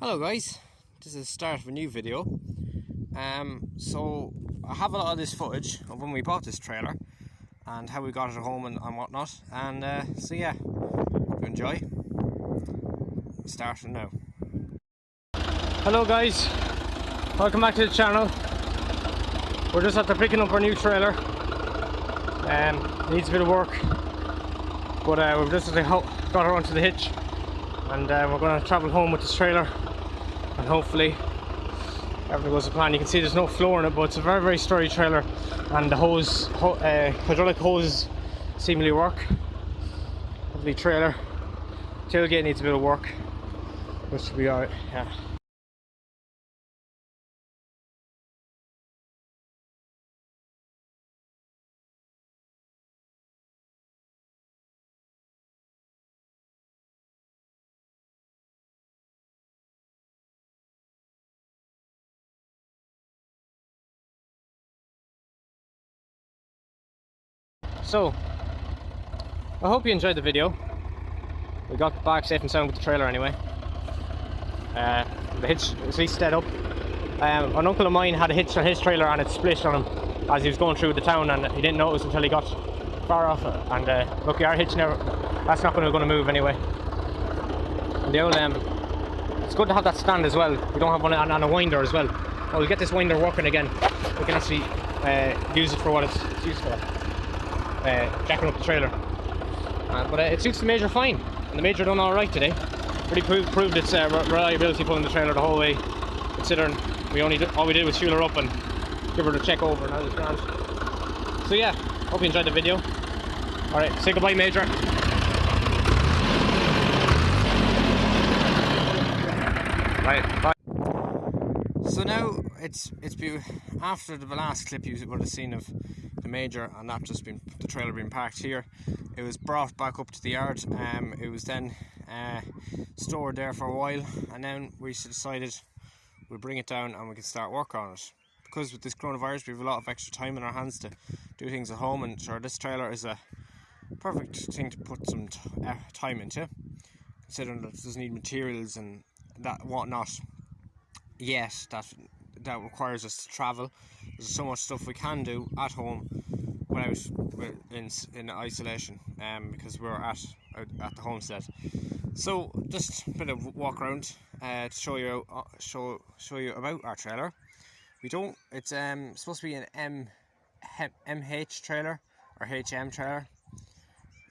Hello guys, this is the start of a new video. So I have a lot of this footage of when we bought this trailer and how we got it at home and whatnot, and so yeah, hope you enjoy. Starting now. Hello guys, welcome back to the channel. We're just after picking up our new trailer. Needs a bit of work, but we've just got her onto the hitch, and we're going to travel home with this trailer, and hopefully everything goes to plan. You can see there's no floor in it, but it's a very sturdy trailer, and the hydraulic hoses seemingly work. Lovely trailer. Tailgate needs a bit of work, which should be alright. Yeah. So, I hope you enjoyed the video. We got back safe and sound with the trailer anyway. The hitch is at least stead up. An uncle of mine had a hitch on his trailer and it split on him as he was going through the town, and he didn't notice until he got far off it. And lucky our hitch that's not going to move anyway. And the old, it's good to have that stand as well. We don't have one on a winder as well. Well, we'll get this winder working again. We can actually use it for what it's used for. Jacking up the trailer, but it suits the Major fine, and the Major done all right today. Really proved its reliability pulling the trailer the whole way, considering all we did was fuel her up and give her the check over, and that was grand. So yeah, hope you enjoyed the video. All right, say goodbye, Major. Right, bye. So now it's been after the last clip you would have seen of the Major, and that just been the trailer being parked here. It was brought back up to the yard. It was then stored there for a while, and then we decided we'll bring it down and we can start work on it. Because with this coronavirus, we have a lot of extra time in our hands to do things at home, and sure, this trailer is a perfect thing to put some time into, considering that it doesn't need materials and that whatnot yet that requires us to travel. There's so much stuff we can do at home without in isolation, because we're at the homestead. So just a bit of walk around to show you about our trailer. It's supposed to be an MH trailer or HM trailer.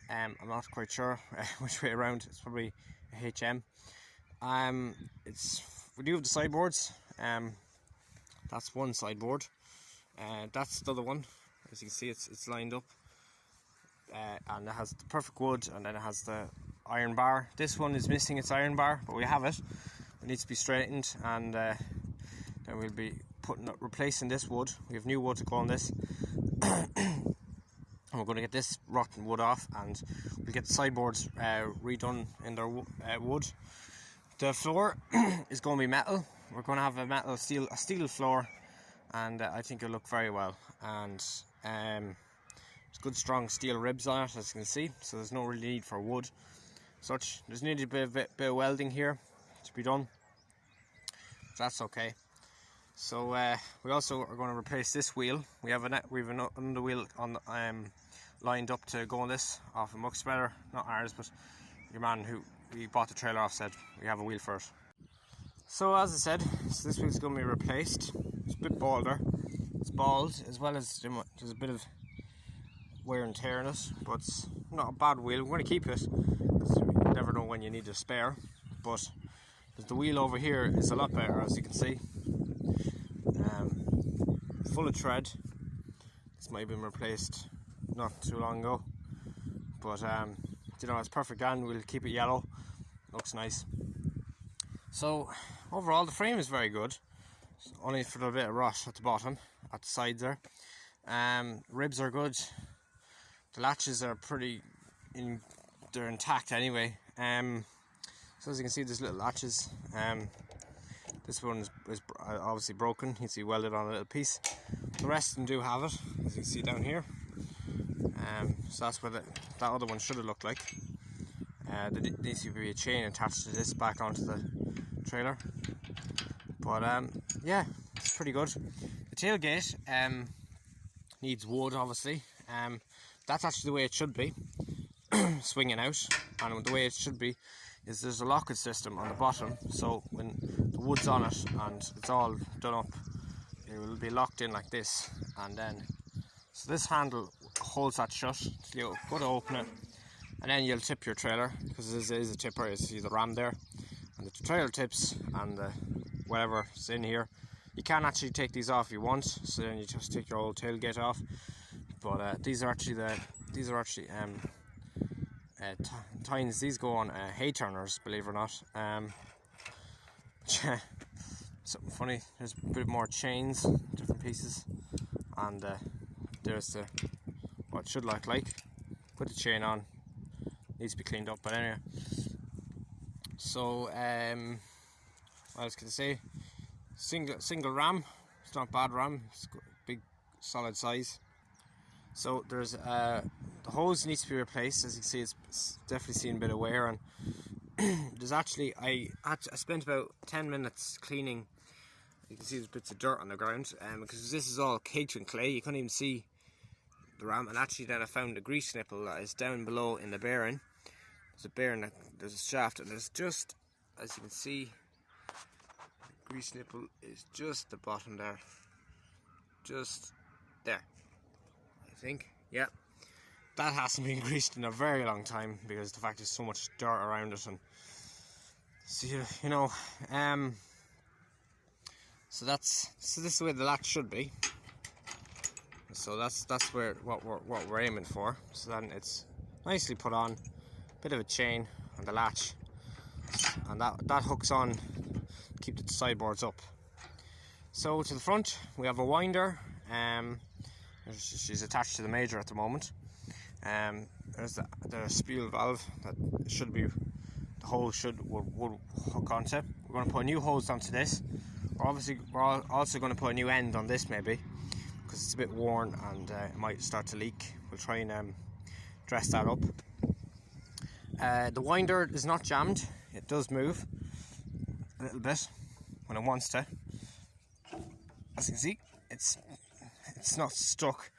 I'm not quite sure which way around. It's probably a HM. We do have the sideboards. That's one sideboard. That's the other one. As you can see, it's lined up, and it has the perfect wood, and then it has the iron bar. This one is missing its iron bar, but we have it. It needs to be straightened, and then we'll be replacing this wood. We have new wood to go on this. And we're going to get this rotten wood off, and we'll get the sideboards redone in their wood. The floor is going to be metal. We're going to have a steel floor, and I think it'll look very well. And there's good strong steel ribs on it, as you can see, so there's no real need for wood. There's needed a bit of welding here to be done. That's okay. So we also are going to replace this wheel. We have another wheel on lined up to go on this off a muck spreader, not ours, but your man who we bought the trailer off said we have a wheel for it. So as I said, this wheel's going to be replaced. It's a bit balder. It's bald, as well as there's a bit of wear and tear in it, but it's not a bad wheel. We're going to keep it, because you never know when you need a spare. But the wheel over here is a lot better, as you can see. Full of tread. This might have been replaced not too long ago, but it's perfect, and we'll keep it yellow. Looks nice. So overall, the frame is very good. It's only for a bit of rot at the bottom, at the sides there. Ribs are good. The latches are they're intact anyway. So as you can see, there's little latches. This one is obviously broken. You can see welded on a little piece. The rest of them do have it, as you can see down here. So that's what that other one should have looked like. There needs to be a chain attached to this back onto the trailer. But yeah, it's pretty good. The tailgate needs wood, obviously. That's actually the way it should be, swinging out. And the way it should be is there's a locket system on the bottom, so when the wood's on it and it's all done up, it will be locked in like this. And then, so this handle holds that shut, so you go to open it, and then you'll tip your trailer, because this is a tipper. You see the ram there, and the trailer tips, and the whatever's in here. You can actually take these off if you want, so then you just take your old tailgate off. But these are actually tines. These go on hay turners, believe it or not. Something funny. There's a bit more chains, different pieces, and there's what it should look like. Put the chain on. Needs to be cleaned up, but anyway. So what else can I say? Single ram. It's not bad ram. It's big, solid size. So there's the hose needs to be replaced. As you can see, it's definitely seen a bit of wear, and there's actually I spent about 10 minutes cleaning. You can see there's bits of dirt on the ground, because this is all caked in clay. You couldn't even see the ram. And actually, then I found a grease nipple that is down below in the bearing. There's a bearing, there's a shaft, and there's just, as you can see, the grease nipple is just the bottom there, just there. I think, yeah, that hasn't been greased in a very long time, because the fact there's so much dirt around it. And so you know, so this is the way the latch should be. So that's where what we're aiming for. So then it's nicely put on, bit of a chain on the latch, and that hooks on, keep the sideboards up. So to the front we have a winder. She's attached to the major at the moment. There's the spool valve that should be, the hose would hook onto. We're going to put a new hose onto this. We're also going to put a new end on this, maybe, because it's a bit worn and it might start to leak. We'll try and dress that up. The winder is not jammed. It does move a little bit when it wants to. As you can see, it's not stuck.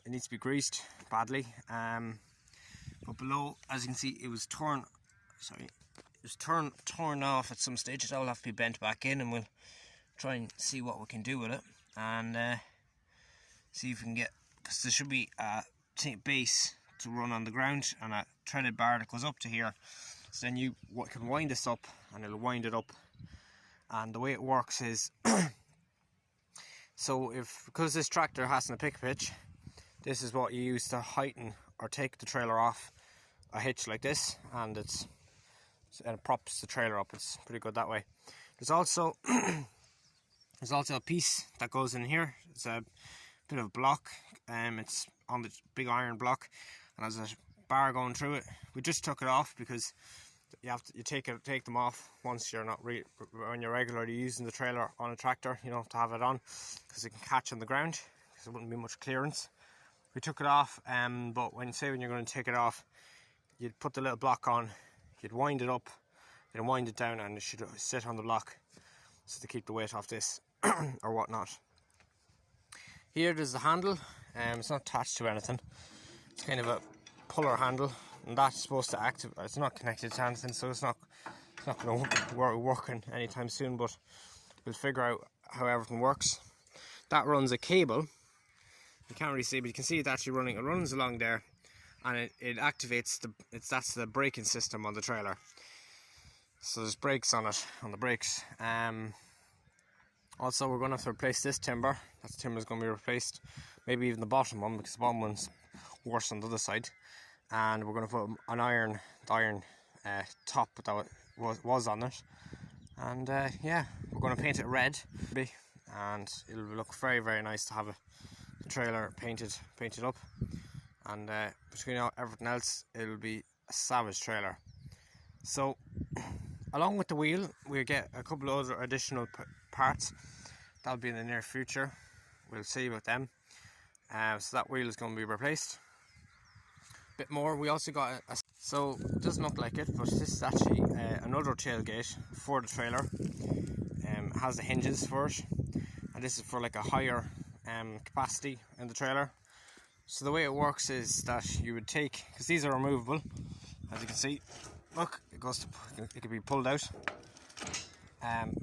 It needs to be greased badly. But below, as you can see, it was torn. Sorry, it was torn off at some stage. That will have to be bent back in, and we'll try and see what we can do with it, and see if we can get, because there should be a base to run on the ground and a threaded bar that goes up to here. So then you can wind this up, and it'll wind it up. And the way it works is, so because this tractor hasn't a pick pitch, this is what you use to heighten or take the trailer off a hitch like this, and it props the trailer up. It's pretty good that way. There's also a piece that goes in here. It's a bit of a block. It's on the big iron block, and there's a bar going through it. We just took it off because you take them off once you're not when you're regularly using the trailer on a tractor. You don't have to have it on because it can catch on the ground, because there wouldn't be much clearance. We took it off, but when you're going to take it off, you'd put the little block on, you'd wind it up, then wind it down, and it should sit on the block, so to keep the weight off this or whatnot. Here there's the handle. It's not attached to anything. It's kind of a puller handle, and that's supposed to activate. It's not connected to anything, so it's not going to be working anytime soon. But we'll figure out how everything works. That runs a cable. You can't really see, but you can see it actually running. It runs along there, and it activates that's the braking system on the trailer. So there's brakes on it, on the brakes. Also, we're going to have to replace this timber. That timber is going to be replaced. Maybe even the bottom one, because the bottom one's worse on the other side. And we're going to put an iron top that was on it. And yeah, we're going to paint it red, and it'll look very, very nice to have the trailer painted up. And between everything else, it'll be a savage trailer. So, along with the wheel, we'll get a couple of other additional parts. That'll be in the near future. We'll see about them. So that wheel is going to be replaced. A bit more. We also got So it doesn't look like it, but this is actually another tailgate for the trailer. It has the hinges for it, and this is for like a higher capacity in the trailer. So the way it works is that you would take, because these are removable, as you can see. Look, it can be pulled out.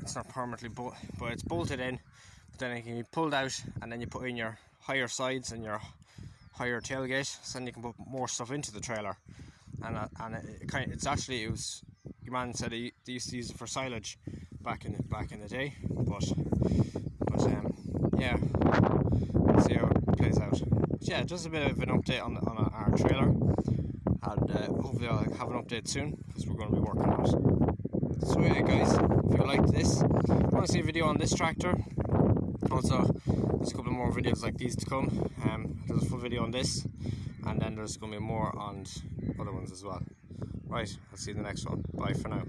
It's not permanently but it's bolted in. But then it can be pulled out, and then you put in your higher sides and your higher tailgate. So then you can put more stuff into the trailer. And it was your man said they used to use it for silage back in the day. But yeah, let's see how it plays out. But yeah, just a bit of an update on our trailer. And hopefully I'll have an update soon, because we're going to be working on it. So yeah guys, if you liked this, if you want to see a video on this tractor, also there's a couple more videos like these to come. There's a full video on this, and then there's going to be more on other ones as well. Right, I'll see you in the next one. Bye for now.